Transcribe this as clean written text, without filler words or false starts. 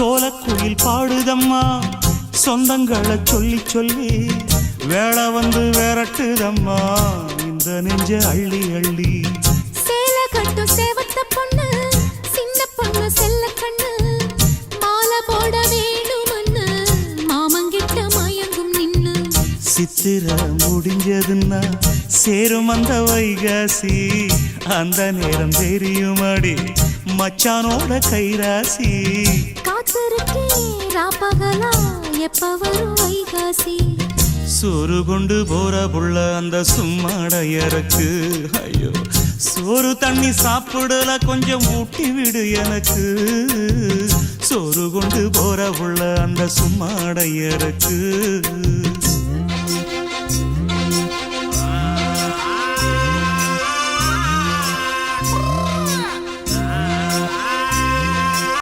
சோலக்குயில் பாடுதம்மா சொந்தங்களை சொல்லி சொல்லி வேளை வந்து விரட்டுதம்மா இந்த நெஞ்ச அள்ளி அள்ளி. சேல கட்டும் சேவத்த பொண்ணு சின்ன பொண்ணு செல்ல கண்ணு மாலை போட வேணுமன்னு மாமங்கிட்ட மயங்கும் நின்னு. சித்திர முடிஞ்சதுன்னா சேரும் அந்த வைகாசி அந்த நேரம் தெரியுமாடி மச்சானோட கைராசி. காத்திருக்கே ராப்பகலா எப்ப வரும் வைகாசி. சோறு கொண்டு போற புள்ள அந்த சும்மாடையறக்கு ஐயோ சோறு தண்ணி சாப்பிடல கொஞ்சம் ஊட்டி விடு எனக்கு. சோறு கொண்டு போற புள்ள அந்த சும்மாடையறக்கு.